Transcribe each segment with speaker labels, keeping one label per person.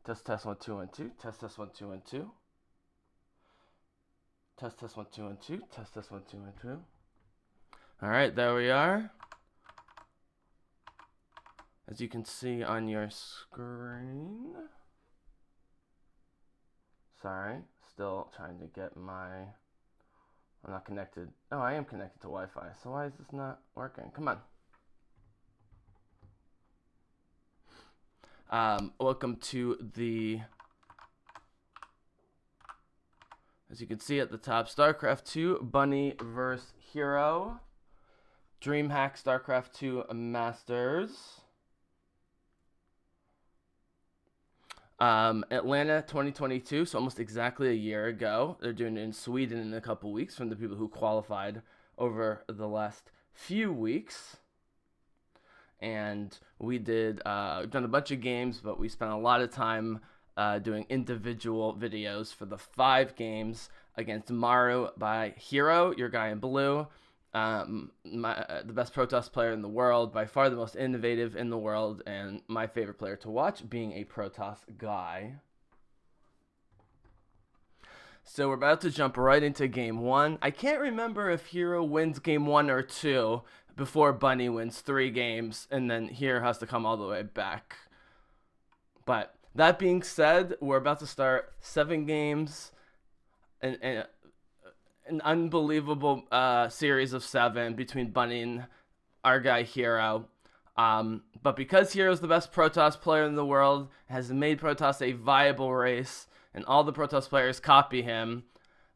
Speaker 1: Test test 1 2 1 2. Test test 1 2 1 2. Test test 1 2 1 2. Test test 1 2 1 2. All right, there we are. As you can see on your screen. Sorry, still trying to get my. I'm not connected. Oh, I am connected to Wi-Fi. So why is this not working? Come on. Welcome to the, as you can see at the top, StarCraft 2 Bunny vs. Hero. Dreamhack StarCraft 2 Masters. Atlanta 2022, so almost exactly a year ago. They're doing it in Sweden in a couple weeks from the people who qualified over the last few weeks. And we did, done a bunch of games, but we spent a lot of time doing individual videos for the 5 games against Maru by Hero, your guy in blue. The best Protoss player in the world, by far the most innovative in the world, and my favorite player to watch, being a Protoss guy. So we're about to jump right into game 1. I can't remember if Hero wins game 1 or 2 before Bunny wins 3 games, and then Hero has to come all the way back. But that being said, we're about to start 7 games, and an unbelievable series of 7 between Bunny and our guy Hero. But because Hero's the best Protoss player in the world, has made Protoss a viable race, and all the Protoss players copy him,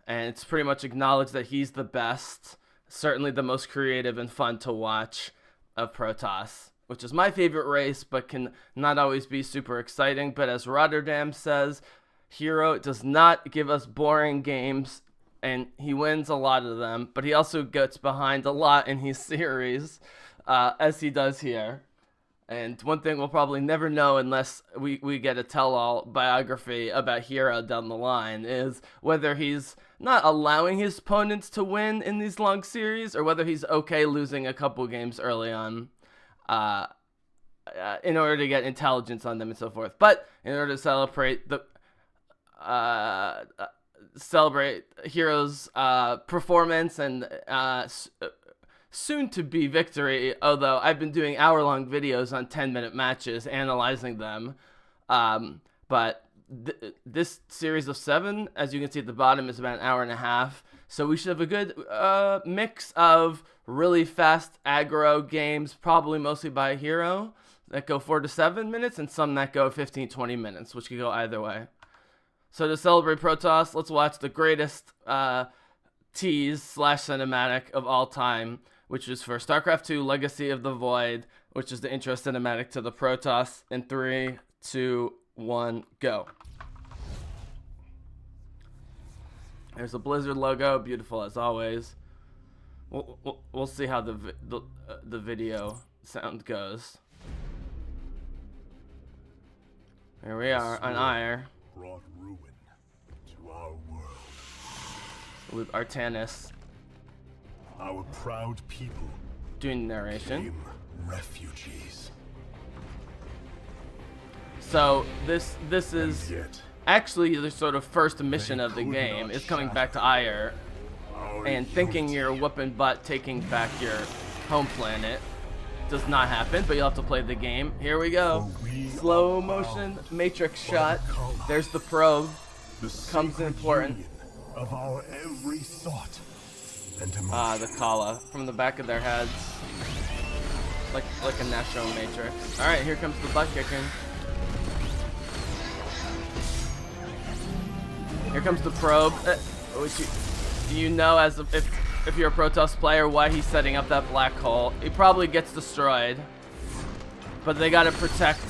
Speaker 1: and it's pretty much acknowledged that he's the best, certainly the most creative and fun to watch of Protoss, which is my favorite race, but can not always be super exciting. But as Rotterdam says, Hero does not give us boring games, and he wins a lot of them, but he also gets behind a lot in his series, as he does here. And one thing we'll probably never know unless we get a tell-all biography about Hero down the line is whether he's not allowing his opponents to win in these long series, or whether he's okay losing a couple games early on in order to get intelligence on them and so forth. But in order to celebrate the Hero's performance and soon-to-be victory, although I've been doing hour-long videos on 10-minute matches, analyzing them. But this series of 7, as you can see at the bottom, is about an hour and a half. So we should have a good mix of really fast aggro games, probably mostly by Hero, that go 4 to 7 minutes, and some that go 15-20 minutes, which could go either way. So to celebrate Protoss, let's watch the greatest tease/cinematic of all time, which is for StarCraft 2 Legacy of the Void, which is the intro cinematic to the Protoss. In 3, 2, 1, go. There's a Blizzard logo, beautiful as always. We'll see how the video sound goes. Here we are on Ire.
Speaker 2: Brought ruin to our world.
Speaker 1: With Artanis
Speaker 2: Our proud people
Speaker 1: doing narration.
Speaker 2: became refugees.
Speaker 1: So this is
Speaker 2: And yet,
Speaker 1: actually the sort of first mission
Speaker 2: They
Speaker 1: of the
Speaker 2: could
Speaker 1: game,
Speaker 2: not
Speaker 1: is coming
Speaker 2: shatter
Speaker 1: back to Ire
Speaker 2: our
Speaker 1: and thinking
Speaker 2: unity.
Speaker 1: you're whooping butt, taking back your home planet. Does not happen, but you'll have to play the game. Here we go.
Speaker 2: For we
Speaker 1: Slow
Speaker 2: are
Speaker 1: motion
Speaker 2: bound
Speaker 1: matrix
Speaker 2: by
Speaker 1: shot.
Speaker 2: the color,
Speaker 1: There's the probe.
Speaker 2: the
Speaker 1: comes
Speaker 2: sacred
Speaker 1: important.
Speaker 2: union of our every thought and emotion.
Speaker 1: The Kala from the back of their heads. Like a national matrix. Alright, here comes the butt kicking. Here comes the probe. Which you know, as if you're a Protoss player, why he's setting up that black hole. He probably gets destroyed, but they gotta protect.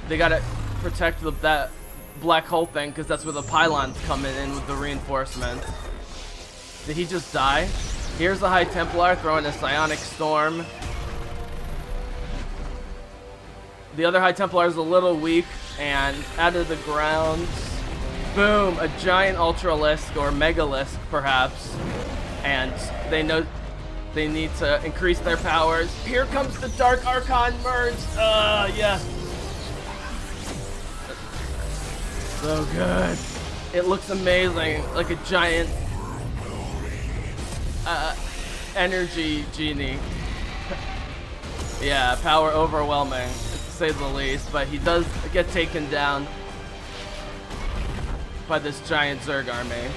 Speaker 1: They gotta protect that black hole thing, because that's where the pylons come in with the reinforcements. Did he just die? Here's the High Templar throwing a psionic storm. The other High Templar is a little weak, and out of the ground, boom, a giant Ultralisk, or Megalisk perhaps, and they know they need to increase their powers. Here comes the Dark Archon merge. Yeah. So good. It looks amazing, like a giant energy genie. Yeah, power overwhelming, to say the least, but he does get taken down by this giant Zerg army.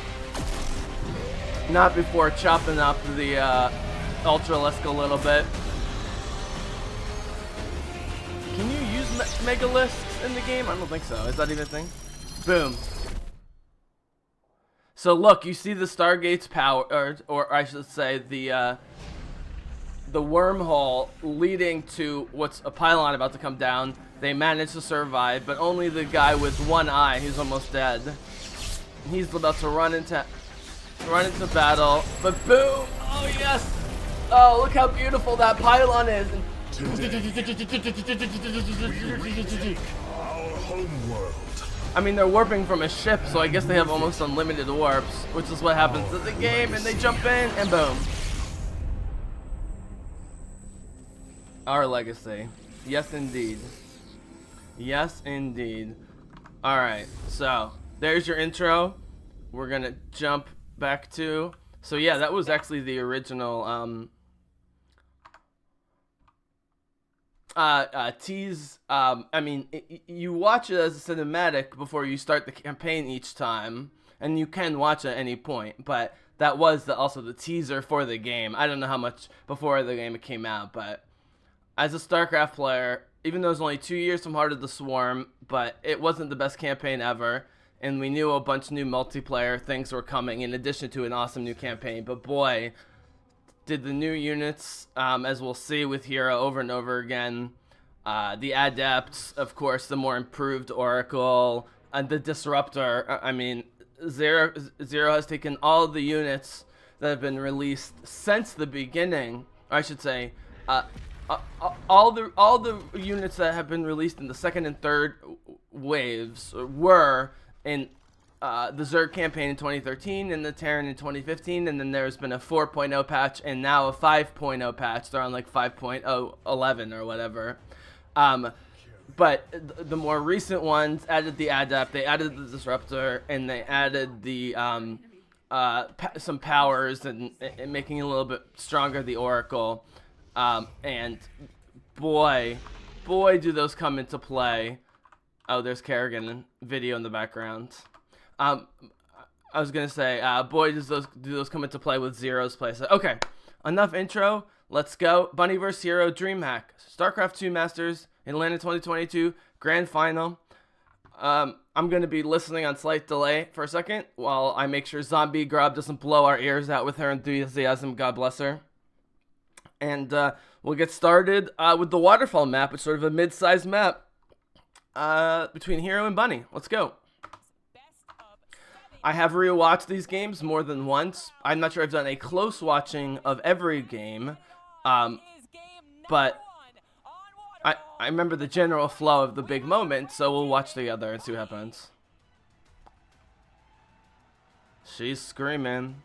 Speaker 1: Not before chopping up the Ultralisk a little bit. Can you use Megalisks in the game? I don't think so. Is that even a thing? Boom. So look, you see the Stargate's power, or I should say the wormhole leading to what's a pylon about to come down. They managed to survive, but only the guy with one eye, who's almost dead. He's about to run into battle, but boom! Oh yes! Oh, look how beautiful that pylon is!
Speaker 2: Our homeworld.
Speaker 1: I mean, they're warping from a ship, so I guess they have almost unlimited warps, which is what happens to the game, and they jump in, and boom. Our legacy. Yes, indeed. Yes, indeed. Alright, so, there's your intro. We're gonna jump back to... So yeah, that was actually the original, tease. I mean, you watch it as a cinematic before you start the campaign each time, and you can watch at any point, but that was also the teaser for the game. I don't know how much before the game came out, but as a StarCraft player, even though it was only 2 years from Heart of the Swarm, but it wasn't the best campaign ever, and we knew a bunch of new multiplayer things were coming in addition to an awesome new campaign, but boy, did the new units, as we'll see with Hero over and over again, the Adepts, of course, the more improved Oracle, and the Disruptor. I mean, Zero has taken all the units that have been released since the beginning, or I should say, all the units that have been released in the second and third waves were in the Zerg campaign in 2013 and the Terran in 2015, and then there's been a 4.0 patch and now a 5.0 patch. They're on like 5.011 or whatever. But the more recent ones added the Adept, they added the Disruptor, and they added the some powers and making it a little bit stronger the Oracle. And boy, do those come into play. Oh, there's Kerrigan video in the background. I was gonna say, boy, do those come into play with Zero's playset. Okay, enough intro. Let's go. Bunny vs. Hero Dreamhack. StarCraft 2 Masters, Atlanta 2022, Grand Final. I'm gonna be listening on slight delay for a second while I make sure Zombie Grub doesn't blow our ears out with her enthusiasm. God bless her. And we'll get started with the Waterfall map. It's sort of a mid-sized map between Hero and Bunny. Let's go. I have rewatched these games more than once. I'm not sure I've done a close watching of every game, but I remember the general flow of the big moment, so we'll watch together and see what happens. She's screaming.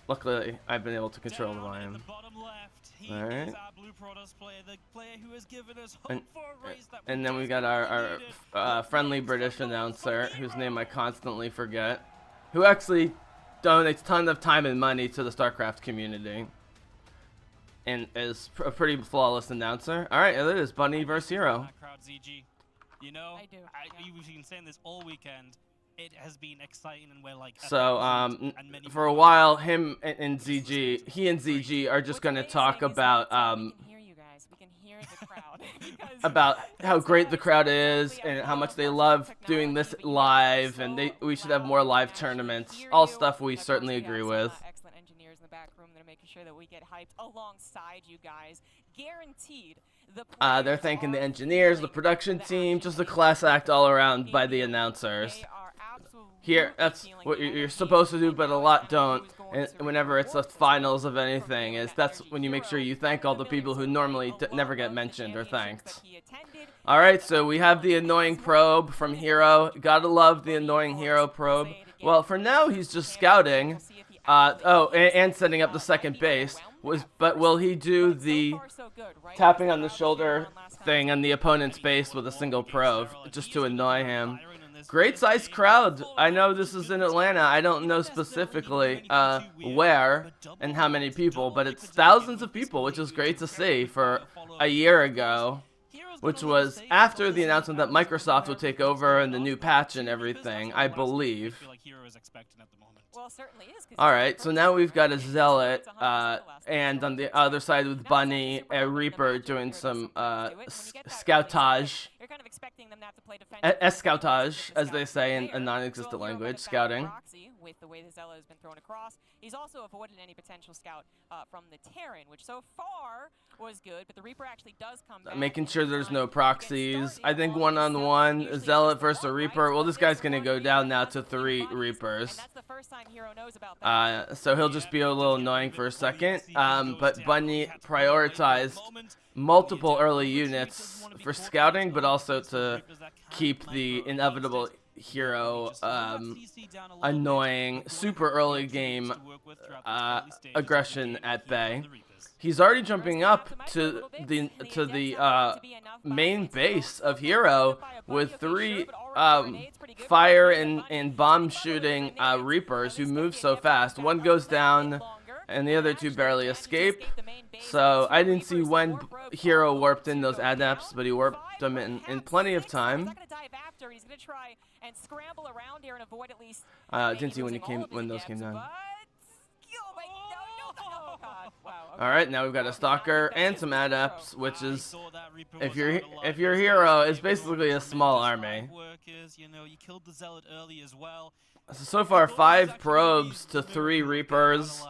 Speaker 1: Luckily, I've been able to control the volume. Alright. And then we got our friendly British announcer, whose name I constantly forget, who actually donates a ton of time and money to the StarCraft community, and is a pretty flawless announcer. Alright, there it is, Bunny vs. Hero.
Speaker 3: You know, we've been saying this all weekend. It has been exciting, and we're like.
Speaker 1: So, for a while, he and ZG are just gonna talk about about how great the crowd is and how much they love doing this live, and we should have more live tournaments. All stuff we certainly agree with.
Speaker 4: Excellent engineers in the back room that are making sure that we get hyped alongside you guys. Guaranteed.
Speaker 1: They're thanking the engineers, the production team, just a class act all around by the announcers. Here, that's what you're supposed to do, but a lot don't. And whenever it's the finals of anything, that's when you make sure you thank all the people who normally never get mentioned or thanked. Alright, so we have the annoying probe from Hero. Gotta love the annoying Hero probe. Well, for now, he's just scouting. And setting up the second base. But will he do the tapping on the shoulder thing on the opponent's base with a single Prof just to annoy him? Great sized crowd. I know this is in Atlanta. I don't know specifically where and how many people, but it's thousands of people, which is great to see for a year ago, which was after the announcement that Microsoft would take over and the new patch and everything, I believe. Alright, so now we've got a Zealot, and on the other side with Bunny, a Reaper doing some scoutage. Escoutage, as they say in a non-existent language, scouting.
Speaker 4: With the way the Zealot has been thrown across, he's also avoided any potential scout from the Terran, which so far was good, but the Reaper actually does come back.
Speaker 1: Making sure there's no proxies. I think one-on-one, Zealot versus a Reaper. Well, this guy's going to go down now to 3 Reapers. So he'll just be a little annoying for a second. But Bunny prioritized multiple early units for scouting, but also to keep the inevitable Hero annoying super early game aggression at bay. He's already jumping up to the main base of Hero with 3 fire and bomb shooting Reapers who move so fast. One goes down and the other 2 barely escape. So I didn't see when Hero warped in those adepts, but he warped them in plenty of time.
Speaker 4: He's gonna try and scramble around here and avoid at least.
Speaker 1: Didn't see when those came down.
Speaker 4: Wow,
Speaker 1: All right, now we've got a Stalker and some adepts, which is, if your Hero is basically a small army. So far, 5 probes to 3 Reapers.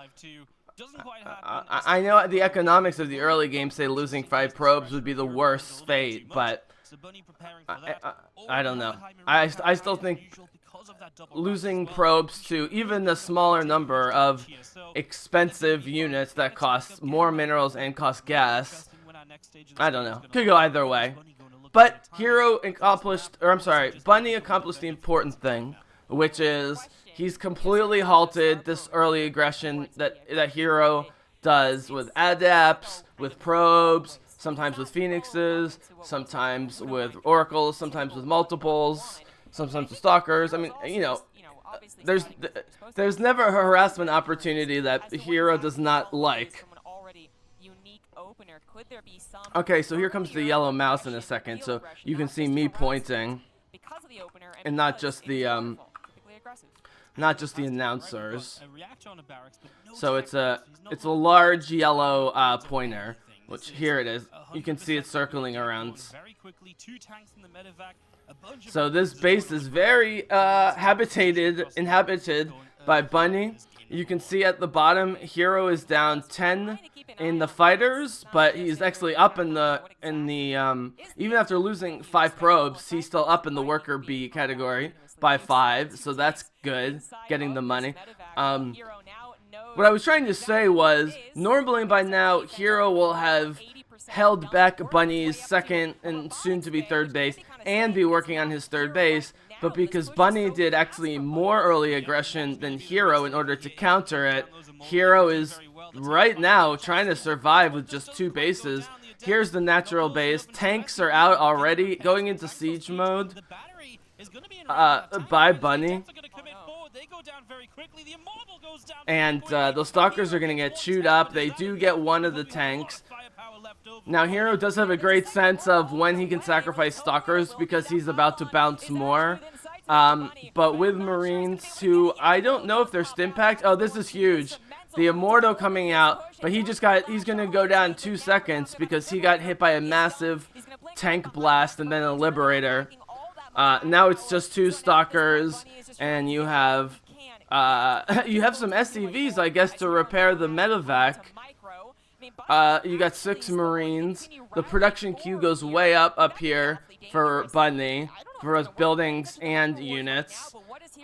Speaker 1: I know the economics of the early game say losing 5 probes would be the worst fate, but I don't know. I still think losing probes to even the smaller number of expensive units that cost more minerals and cost gas, I don't know. Could go either way. But Bunny accomplished the important thing, which is he's completely halted this early aggression that Hero does with adepts, with probes, sometimes with phoenixes, sometimes with oracles, sometimes with multiples, sometimes with stalkers. I mean, you know, there's never a harassment opportunity that the Hero does not like. Okay, so here comes the yellow mouse in a second, so you can see me pointing, and not just the announcers. So it's a large yellow pointer. Which, here it is. You can see it circling around. So this base is very inhabited by Bunny. You can see at the bottom, Hero is down 10 in the fighters, but he's actually up in the even after losing 5 probes, he's still up in the worker B category by 5. So that's good, getting the money. What I was trying to say was, normally by now, Hero will have held back Bunny's second and soon-to-be third base and be working on his third base, but because Bunny did actually more early aggression than Hero in order to counter it, Hero is right now trying to survive with just 2 bases. Here's the natural base. Tanks are out already, going into siege mode by Bunny. And those Stalkers are going to get chewed up. They do get one of the tanks. Now, Hero does have a great sense of when he can sacrifice Stalkers because he's about to bounce more. But with Marines, who I don't know if they're Stimpacked. Oh, this is huge. The Immortal coming out, but he's going to go down in 2 seconds because he got hit by a massive tank blast and then a Liberator. Now it's just 2 Stalkers, and you have some SCVs, I guess, to repair the medevac. You got 6 Marines. The production queue goes way up here for Bunny, for both buildings and units.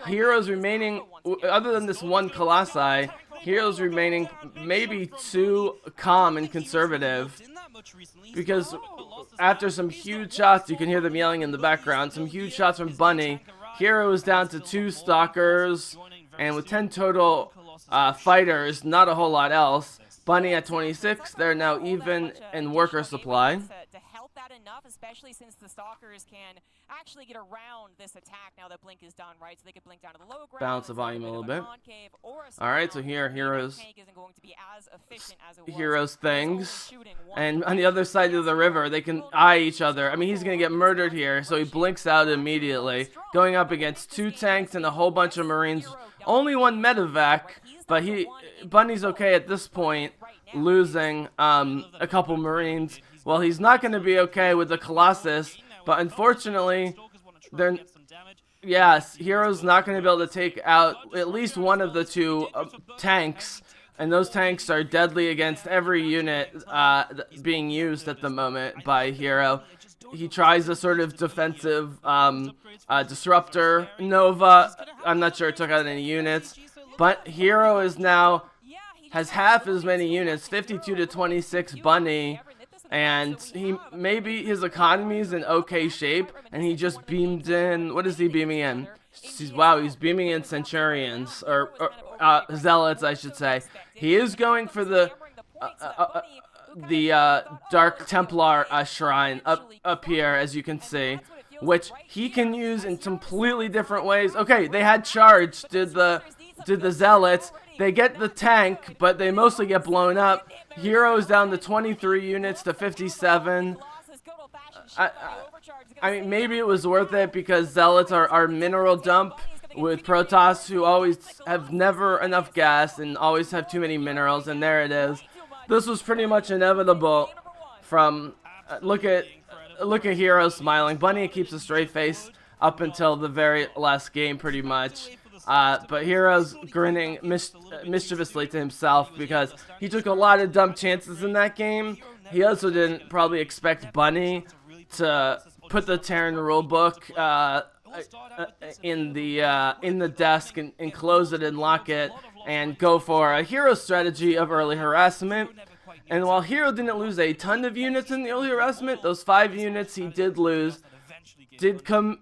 Speaker 1: Heroes remaining, other than this one Colossi, Heroes remaining maybe 2 calm and conservative. Because after some huge shots, you can hear them yelling in the background, some huge shots from Bunny, Hero is down to 2 Stalkers, and with 10 total fighters, not a whole lot else. Bunny at 26. They're now even in worker supply.
Speaker 4: To help that enough, especially since the Stalkers can actually get around this attack now that Blink is done, right? So they could blink down to the low ground.
Speaker 1: Balance the volume a little bit. Alright, so here, Heroes things. And on the other side of the river, they can eye each other. I mean, he's going to get murdered here, so he blinks out immediately. Going up against 2 tanks and a whole bunch of Marines. Only 1 medevac, but Bunny's okay at this point, losing a couple Marines. Well, he's not going to be okay with the Colossus, but unfortunately, Hero's not going to be able to take out at least one of the 2 tanks, and those tanks are deadly against every unit being used at the moment by Hero. He tries a sort of defensive disruptor Nova. I'm not sure it took out any units, but Hero is now has half as many units, 52 to 26 Bunny. And maybe his economy is in okay shape, and he just beamed in. What is he beaming in? He's beaming in Centurions, or Zealots, I should say. He is going for the Dark Templar shrine up here, as you can see, which he can use in completely different ways. Okay, they had charge. Did the Zealots? They get the tank, but they mostly get blown up. Heroes down to 23 units to 57. I mean, maybe it was worth it because Zealots are mineral dump with Protoss, who always have never enough gas and always have too many minerals, and there it is. This was pretty much inevitable from, look at Hero smiling. Bunny keeps a straight face up until the very last game, pretty much. But Hero's grinning mischievously to himself because he took a lot of dumb chances in that game. He also didn't probably expect Bunny to put the Terran rulebook in the desk and close it and lock it and go for a Hero strategy of early harassment. And while Hero didn't lose a ton of units in the early harassment, those 5 units he did lose did come,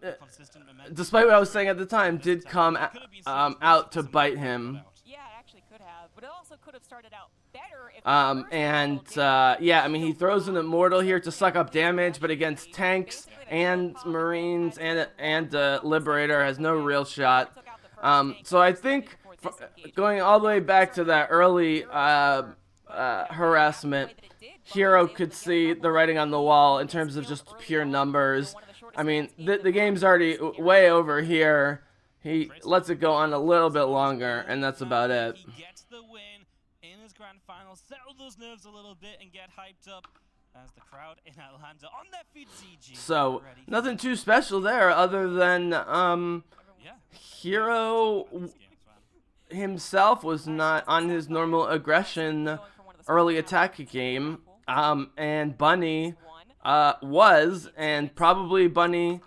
Speaker 1: despite what I was saying at the time, did come out to bite him.
Speaker 4: Yeah, it actually could have, but it also could have started out better if
Speaker 1: yeah, I mean, he throws an Immortal here to suck up damage, but against tanks and Marines and Liberator has no real shot. So I think going all the way back to that early harassment, Hero could see the writing on the wall in terms of just pure numbers. I mean, the game's already way over here. He lets it go on a little bit longer, and that's about it.
Speaker 3: He gets the win in his grand final, settle those nerves a little bit, and get hyped up as the crowd in Atlanta on their feet. ZG.
Speaker 1: So nothing too special there, other than Hero himself was not on his normal aggression early attack game, and Bunny was, and probably Bunny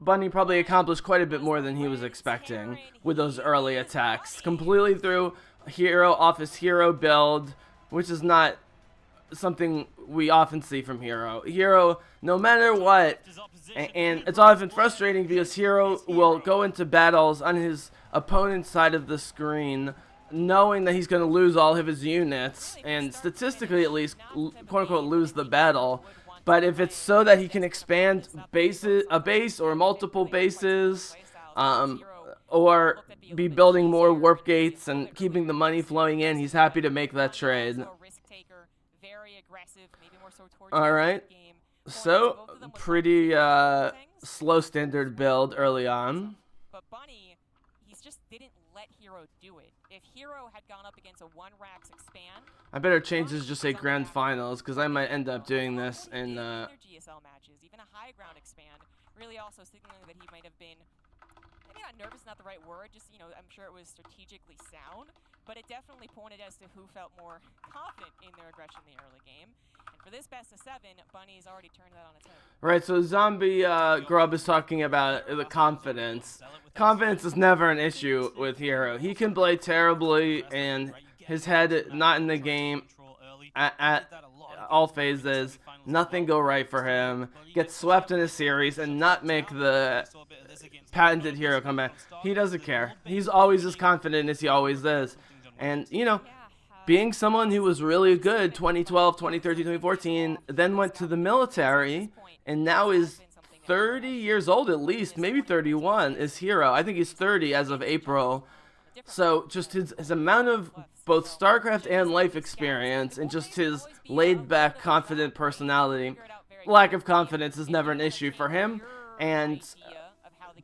Speaker 1: probably accomplished quite a bit more than he was expecting with those early attacks. Completely threw Hero off his Hero build, which is not something we often see from Hero. Hero, no matter what, and it's often frustrating because Hero will go into battles on his opponent's side of the screen knowing that he's going to lose all of his units, and statistically at least, quote-unquote, lose the battle. But if it's so that he can expand a base or multiple bases, or be building more warp gates and keeping the money flowing in, he's happy to make that trade. Alright, so pretty slow standard build early on.
Speaker 4: But Bunny, he just didn't let Hero do it. If Hero had gone up against a 1-Rax expand,
Speaker 1: I better change this to just say grand finals, because I might end up doing this in
Speaker 4: GSL matches, even a high ground expand, really also signaling that he might have been, maybe not nervous, not the right word, just, you know, I'm sure it was strategically sound, but it definitely pointed as to who felt more confident in their aggression in the early game. And for this best of 7, Bunny's already turned that on its head.
Speaker 1: Right, so Zombie Grub is talking about the confidence. Confidence is never an issue with Hero. He can play terribly, and his head not in the game at all phases. Nothing go right for him. Gets swept in a series and not make the patented Hero comeback. He doesn't care. He's always as confident as he always is. And, you know, being someone who was really good 2012, 2013, 2014, then went to the military, and now is 30 years old at least, maybe 31, is Hero. I think he's 30 as of April. So just his amount of both StarCraft and life experience, and just his laid-back, confident personality. Lack of confidence is never an issue for him, and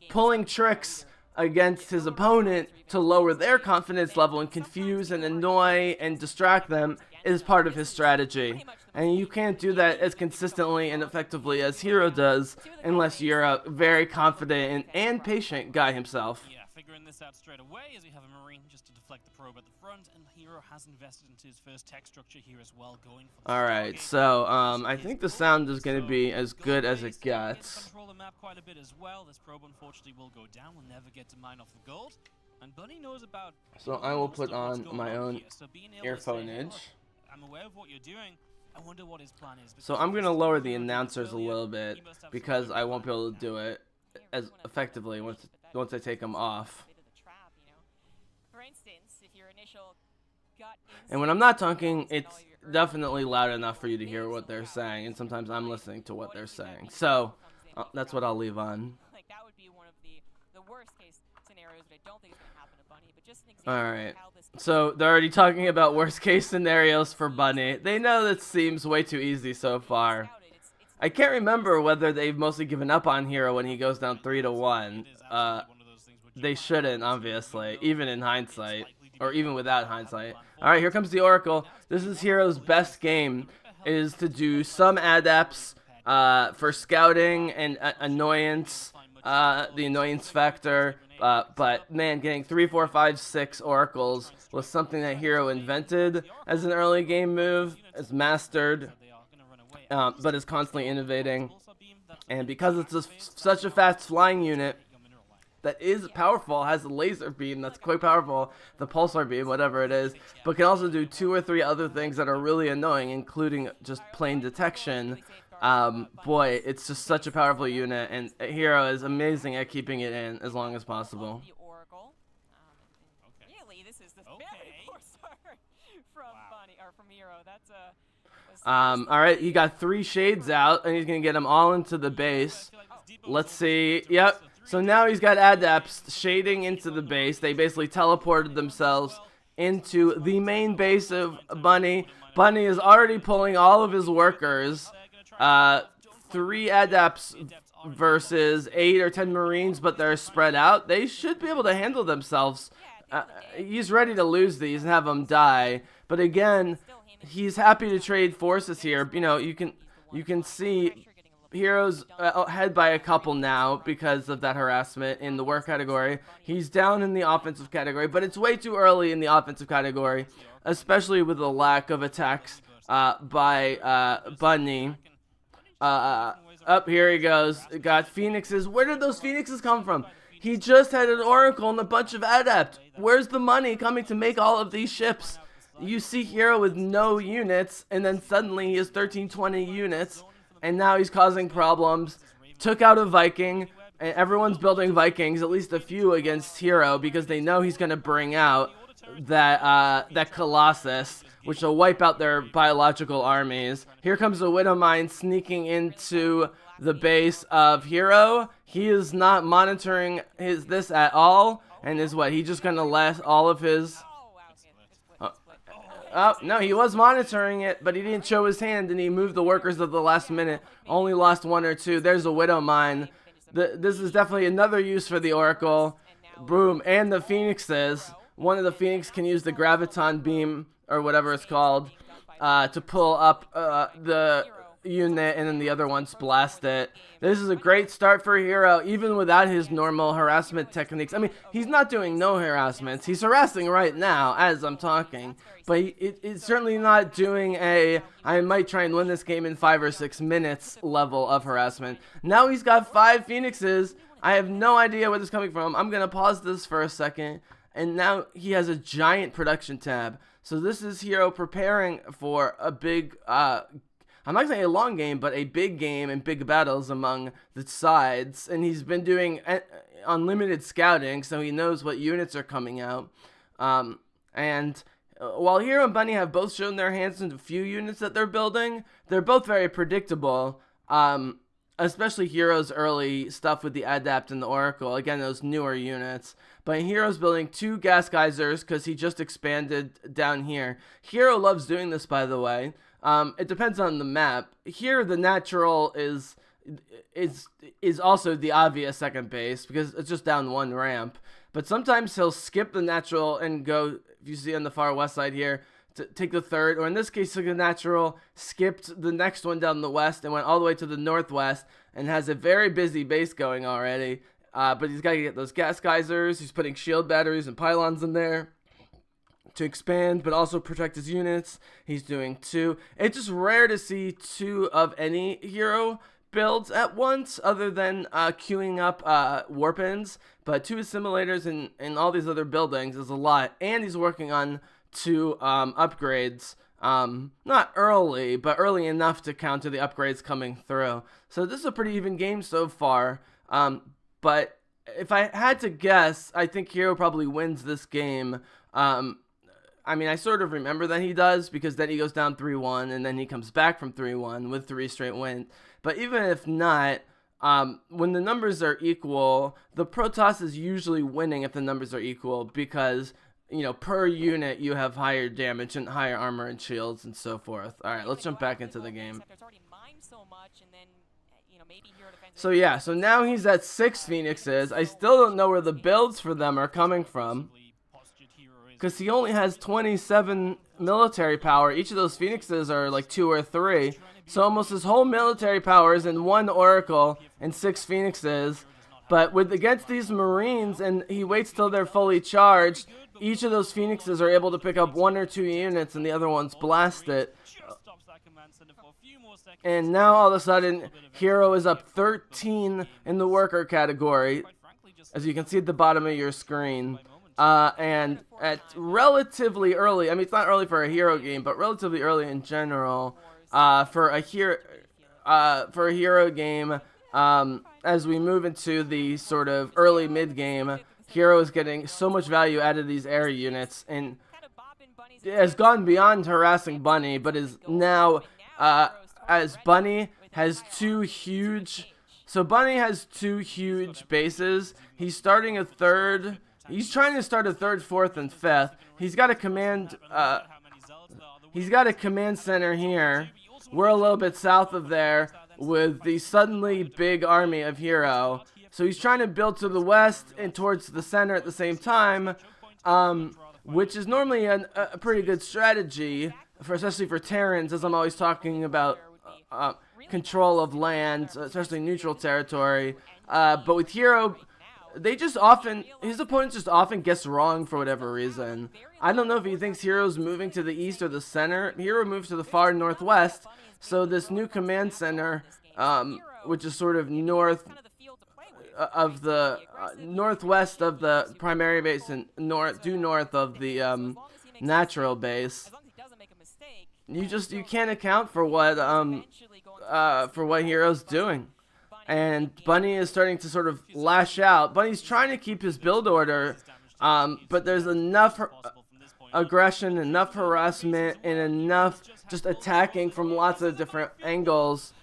Speaker 1: pulling tricks against his opponent to lower their confidence level and confuse and annoy and distract them is part of his strategy. And you can't do that as consistently and effectively as Hero does unless you're a very confident and patient guy himself.
Speaker 3: Yeah, figuring this out straight away as we have a Marine just to deflect the probe at the front, and Hero has invested into his first tech structure here as well, going for the
Speaker 1: Alright, so I think the sound is going to be as good as it gets.
Speaker 3: Control the map quite a bit as well. This probe unfortunately will go down. We'll never get to mine off the gold. And Bunny knows about
Speaker 1: So I will
Speaker 3: most
Speaker 1: put
Speaker 3: of what's
Speaker 1: on
Speaker 3: going
Speaker 1: my own
Speaker 3: here. So being able to say,
Speaker 1: earphoneage.
Speaker 3: "Look, I'm aware of what you're doing. I wonder what his plan is."
Speaker 1: So I'm going to lower the announcers a little bit because I won't be able to do it as effectively once I take them off.
Speaker 4: For instance, if your initial gut
Speaker 1: And when I'm not talking, it's definitely loud enough for you to hear what they're saying, and sometimes I'm listening to what they're saying. So that's what I'll leave on.
Speaker 4: Like that would be one of the worst case scenarios, but I don't think it's gonna happen to Bunny. But just an example
Speaker 1: Alright,
Speaker 4: of how this
Speaker 1: so they're already talking about worst case scenarios for Bunny. They know that seems way too easy so far. I can't remember whether they've mostly given up on Hero when he goes down 3-1. They shouldn't, obviously, even in hindsight, or even without hindsight. Alright, here comes the Oracle. This is Hero's best game, is to do some adepts for scouting and annoyance, the annoyance factor. But man, getting 3, 4, 5, 6 oracles was something that Hero invented as an early game move, is mastered, but is constantly innovating. And because it's such a fast flying unit that is powerful, has a laser beam that's quite powerful, the pulsar beam, whatever it is, but can also do 2 or 3 other things that are really annoying, including just plain detection. Boy, it's just such a powerful unit, and Hero is amazing at keeping it in as long as possible.
Speaker 4: The Oracle. Really, this is the very poor start from Bunny or from Hero. That's
Speaker 1: Alright, he got 3 shades out, and he's gonna get them all into the base. Let's see. Yep. So now he's got adepts shading into the base. They basically teleported themselves into the main base of Bunny. Bunny is already pulling all of his workers. 3 adepts versus 8 or 10 Marines, but they're spread out. They should be able to handle themselves. He's ready to lose these and have them die. But again, he's happy to trade forces here. You know, you can see Hero's ahead by a couple now because of that harassment in the work category. He's down in the offensive category, but it's way too early in the offensive category, especially with the lack of attacks by Bunny. Up here he goes. Got Phoenixes. Where did those Phoenixes come from? He just had an Oracle and a bunch of Adept. Where's the money coming to make all of these ships? You see Hero with no units, and then suddenly he has 13, 20 units, and now he's causing problems. Took out a Viking, and everyone's building Vikings, at least a few against Hero, because they know he's going to bring out that Colossus, which will wipe out their biological armies. Here comes the Widowmine sneaking into the base of Hero. He is not monitoring this at all, and is what? He just gonna let all of his... Oh, no, he was monitoring it, but he didn't show his hand, and he moved the workers at the last minute. Only lost 1 or 2. There's a Widowmine. This is definitely another use for the Oracle. Boom, and the Phoenixes. One of the Phoenix can use the Graviton Beam, or whatever it's called, to pull up the unit, and then the other ones blast it. This is a great start for Hero, even without his normal harassment techniques. I mean, he's not doing no harassments. He's harassing right now as I'm talking, but it's certainly not doing I might try and win this game in 5 or 6 minutes level of harassment. Now he's got 5 Phoenixes. I have no idea where this is coming from. I'm going to pause this for a second, and now he has a giant production tab. So this is Hero preparing for a big, I'm not saying a long game, but a big game and big battles among the sides. And he's been doing unlimited scouting, so he knows what units are coming out. And while Hero and Bunny have both shown their hands in a few units that they're building, they're both very predictable. Especially Hero's early stuff with the Adapt and the Oracle. Again, those newer units. But Hero's building 2 gas geysers because he just expanded down here. Hero loves doing this, by the way. It depends on the map. Here, the natural is also the obvious second base because it's just down 1 ramp. But sometimes he'll skip the natural and go, if you see on the far west side here, to take the third, or in this case, took the natural, skipped the next one down the west, and went all the way to the northwest, and has a very busy base going already. But he's got to get those gas geysers. He's putting shield batteries and pylons in there to expand, but also protect his units. He's doing 2. It's just rare to see 2 of any hero builds at once, other than queuing up warpins. But 2 assimilators in all these other buildings is a lot, and he's working on 2 upgrades, not early, but early enough to counter the upgrades coming through. So this is a pretty even game so far, but if I had to guess, I think Hero probably wins this game. I mean, I sort of remember that he does, because then he goes down 3-1, and then he comes back from 3-1 with 3 straight wins. But even if not, when the numbers are equal, the Protoss is usually winning if the numbers are equal, because per unit, you have higher damage and higher armor and shields and so forth. All right, let's jump back into the game. So yeah, so now he's at 6 Phoenixes. I still don't know where the builds for them are coming from, because he only has 27 military power. Each of those Phoenixes are like 2 or 3. So almost his whole military power is in 1 Oracle and 6 Phoenixes. But against these Marines, and he waits till they're fully charged, each of those Phoenixes are able to pick up 1 or 2 units, and the other ones blast it. And now all of a sudden, Hero is up 13 in the worker category, as you can see at the bottom of your screen. And at relatively early, I mean, it's not early for a Hero game, but relatively early in general, for a Hero game, as we move into the sort of early mid game, Hero is getting so much value out of these air units, and has gone beyond harassing Bunny, but is now, as Bunny has 2 huge, so Bunny has 2 huge bases. He's starting a 3rd. He's trying to start a 3rd, 4th, and 5th. He's got a command. He's got a command center here. We're a little bit south of there with the suddenly big army of Hero. So he's trying to build to the west and towards the center at the same time, which is normally a pretty good strategy, especially for Terrans, as I'm always talking about control of land, especially neutral territory. But with Hero, his opponent just often gets wrong for whatever reason. I don't know if he thinks Hero's moving to the east or the center. Hero moves to the far northwest, so this new command center, which is sort of northwest of the primary base and due north of the natural base, you can't account for what Hero's doing. And Bunny is starting to sort of lash out. Bunny's trying to keep his build order, but there's enough aggression, enough harassment, and enough just attacking from lots of different angles.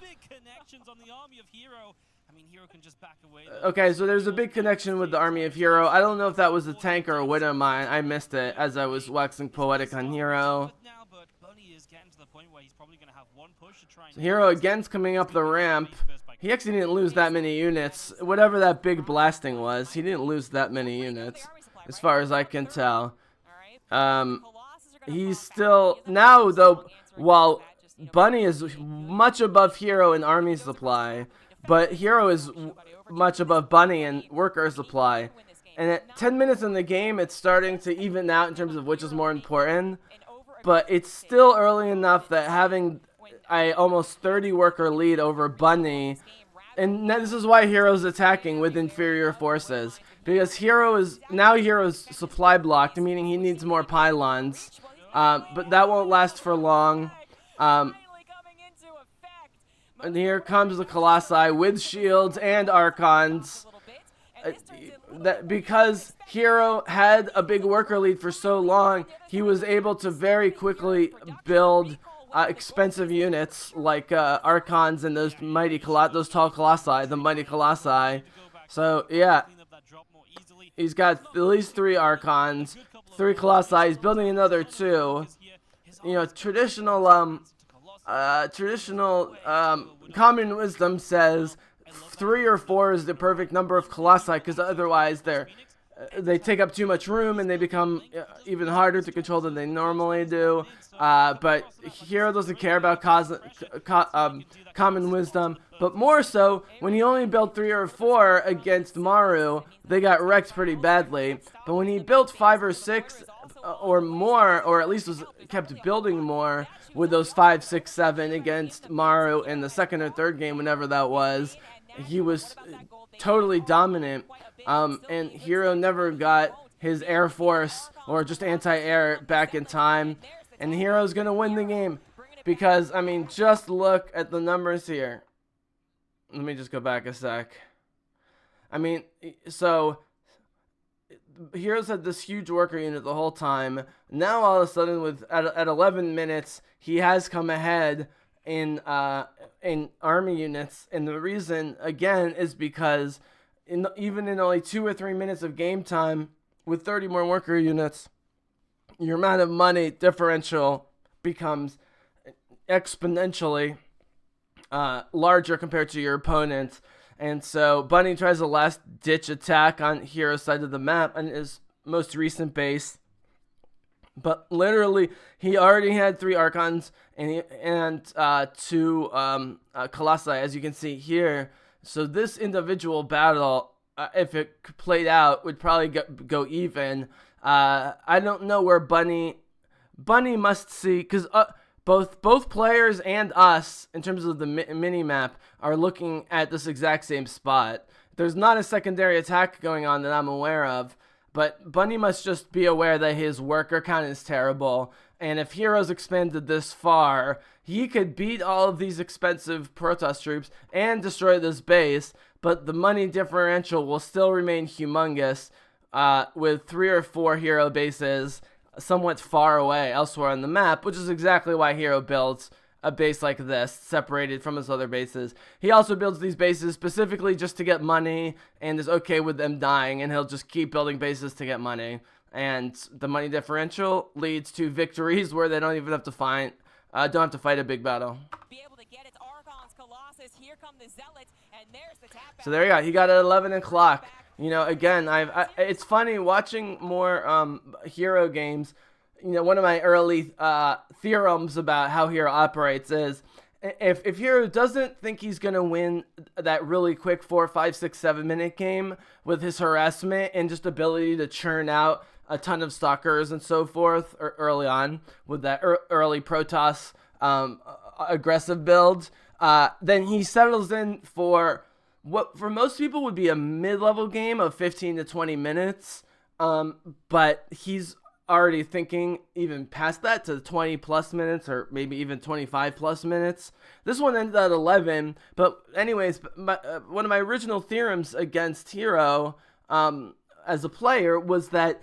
Speaker 1: Okay, so there's a big connection with the army of Hero. I don't know if that was a tank or a widow mine. I missed it as I was waxing poetic on Hero. So Hero again's coming up the ramp. He actually didn't lose that many units. Whatever that big blasting was, he didn't lose that many units, as far as I can tell. He's still, now though, while Bunny is much above Hero in army supply, but Hero is much above Bunny in worker supply. And at 10 minutes in the game, it's starting to even out in terms of which is more important. But it's still early enough that having a almost 30 worker lead over Bunny, and this is why Hero's attacking with inferior forces, because Hero's supply blocked, meaning he needs more pylons, but that won't last for long. And here comes the Colossi with shields and Archons, that because Hero had a big worker lead for so long, he was able to very quickly build expensive units like Archons and those those tall Colossi, the mighty Colossi. So yeah, he's got at least 3 Archons, 3 Colossi. He's building another 2. You know, traditional common wisdom says 3 or 4 is the perfect number of Colossi, because otherwise they take up too much room and they become even harder to control than they normally do. But Hero doesn't care about common wisdom, but more so when he only built 3 or 4 against Maru, they got wrecked pretty badly. But when he built 5 or 6 or more, or at least kept building more with those 5, 6, 7 against Maru in the second or third game, whenever that was, he was totally dominant. And Hero never got his Air Force or just anti-air back in time. And Hero's going to win the game because, I mean, just look at the numbers here. Let me just go back a sec. I mean, so Hero's had this huge worker unit the whole time. Now all of a sudden, at 11 minutes, he has come ahead in army units, and the reason again is because even in only 2 or 3 minutes of game time, with 30 more worker units, your amount of money differential becomes exponentially larger compared to your opponent. And so Bunny tries a last-ditch attack on Hero's side of the map on his most recent base. But literally, he already had 3 Archons and 2 Colossi, as you can see here. So this individual battle, if it played out, would probably go even. I don't know where Bunny must see, because both players and us, in terms of the mini-map, are looking at this exact same spot. There's not a secondary attack going on that I'm aware of, but Bunny must just be aware that his worker count is terrible, and if Hero's expanded this far, he could beat all of these expensive Protoss troops and destroy this base, but the money differential will still remain humongous, with 3 or 4 Hero bases somewhat far away elsewhere on the map, which is exactly why Hero builds a base like this, separated from his other bases. He also builds these bases specifically just to get money, and is okay with them dying, and he'll just keep building bases to get money. And the money differential leads to victories where they don't even have to fight a big battle.
Speaker 4: Be able to get its Archons, Colossus. Here come the Zealots, and there's the tap.
Speaker 1: So there you go. He got it at 11 o'clock. You know, again, it's funny watching more Hero games. You know, one of my early theorems about how Hero operates is if Hero doesn't think he's going to win that really quick 4, 5, 6, 7 minute game with his harassment and just ability to churn out a ton of stalkers and so forth early on with that early Protoss aggressive build, then he settles in for what for most people would be a mid-level game of 15 to 20 minutes, but he's already thinking even past that to 20 plus minutes or maybe even 25 plus minutes. This one ended at 11, but anyways, one of my original theorems against Hero as a player was that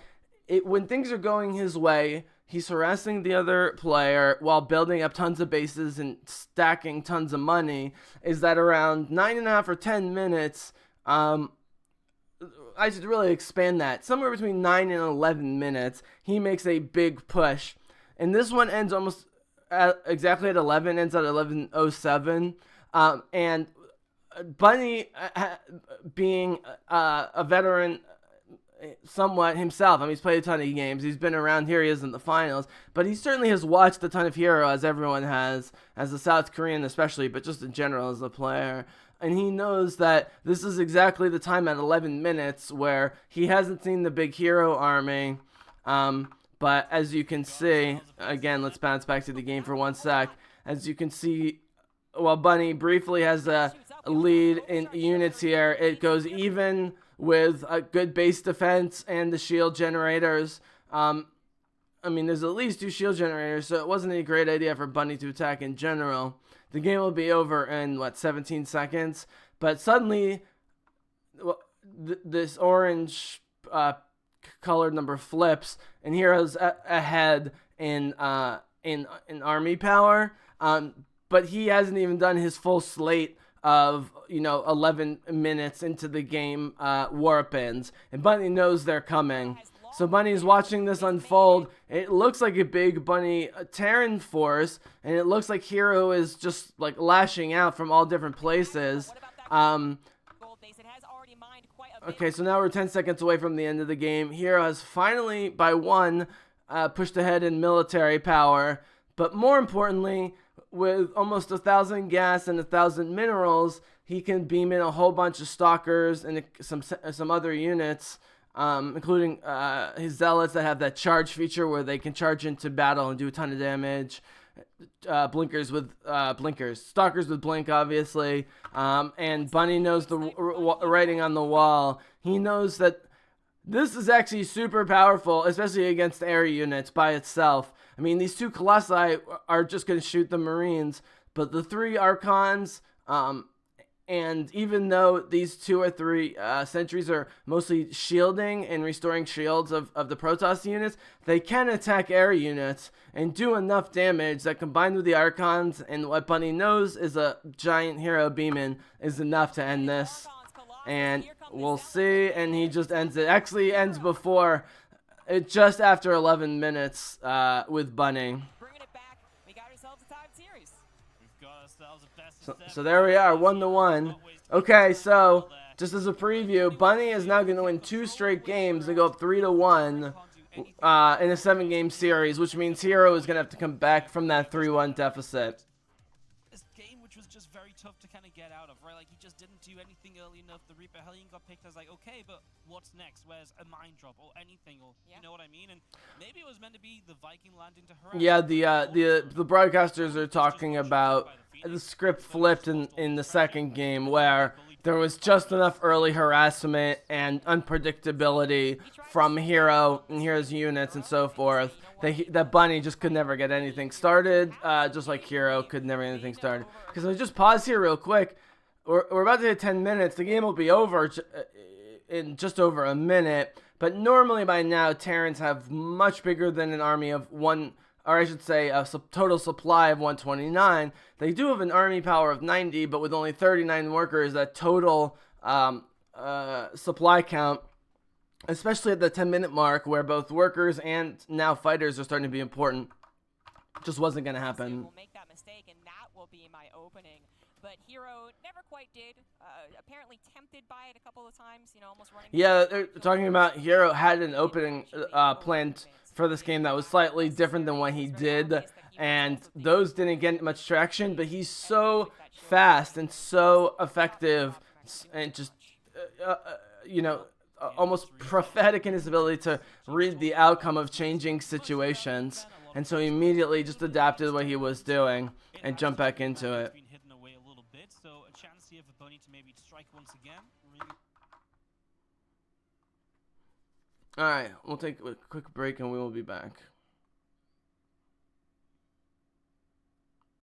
Speaker 1: when things are going his way, he's harassing the other player while building up tons of bases and stacking tons of money, is that around 9.5 or 10 minutes, I should really expand that. Somewhere between 9 and 11 minutes, he makes a big push. And this one ends almost exactly at 11, ends at 11:07. And Bunny, being a veteran somewhat himself, I mean, he's played a ton of games, he's been around, here he is in the finals, but he certainly has watched a ton of Hero, as everyone has, as a South Korean especially, but just in general as a player. And he knows that this is exactly the time at 11 minutes where he hasn't seen the big Hero army. But as you can see, again, let's bounce back to the game for 1 sec. As you can see, while Bunny briefly has a lead in units here, it goes even with a good base defense and the shield generators. I mean, there's at least 2 shield generators, so it wasn't a great idea for Bunny to attack in general. The game will be over in, 17 seconds? But suddenly, this orange colored number flips, and Hero's ahead in army power. But he hasn't even done his full slate of 11 minutes into the game warp ins, and Bunny knows they're coming. So Bunny's watching this unfold. It looks like a big Bunny Terran force, and it looks like Hero is just like lashing out from all different places. Okay, so now we're 10 seconds away from the end of the game. Hero has finally, by one, pushed ahead in military power, but more importantly, with almost 1,000 gas and 1,000 minerals, he can beam in a whole bunch of stalkers and some other units, including his zealots that have that charge feature where they can charge into battle and do a ton of damage. Stalkers with blink, obviously, and Bunny knows the writing on the wall. He knows that this is actually super powerful, especially against air units by itself. I mean, these two Colossi are just going to shoot the Marines, but the three Archons, and even though these 2 or 3 sentries are mostly shielding and restoring shields of the Protoss units, they can attack air units and do enough damage that, combined with the Archons and what Bunny knows is a giant Hero beam-in, is enough to end this. And we'll see, and he just ends it. Actually ends before, just after 11 minutes with Bunny. So there we are, 1-1. Okay, so just as a preview, Bunny is now going to win 2 straight games and go up 3-1 in a 7-game series, which means Hero is going to have to come back from that 3-1 deficit.
Speaker 3: This game, which was just very tough to kind of get out of, right? Like, he just didn't do anything early enough. The Reaper Hellion got picked. I was like, okay, but what's next? Where's a mine drop or anything, or you know what I mean? And maybe it was meant to be the Viking landing to harass.
Speaker 1: Yeah, the broadcasters are talking about the script flipped in the second game, where there was just enough early harassment and unpredictability from Hero and Hero's units and so forth that Bunny just could never get anything started, just like Hero could never get anything started. Because I just pause here real quick. We're about to hit 10 minutes. The game will be over in just over a minute. But normally by now, Terrans have much bigger than an army of one, or I should say a total supply of 129. They do have an army power of 90, but with only 39 workers, that total supply count, especially at the 10-minute mark, where both workers and now fighters are starting to be important, just wasn't going to happen.
Speaker 4: Will make that mistake, and that will be my opening. But Hero never quite did. Apparently tempted by it a couple of times, almost running.
Speaker 1: Yeah, they're talking about Hero had an opening planned for this game that was slightly different than what he did, and those didn't get much traction, but he's so fast and so effective and just, almost prophetic in his ability to read the outcome of changing situations, and so he immediately just adapted what he was doing and jumped back into it.
Speaker 3: So a chance here for Bunny to maybe strike once again.
Speaker 1: Alright, we'll take a quick break and we will be back.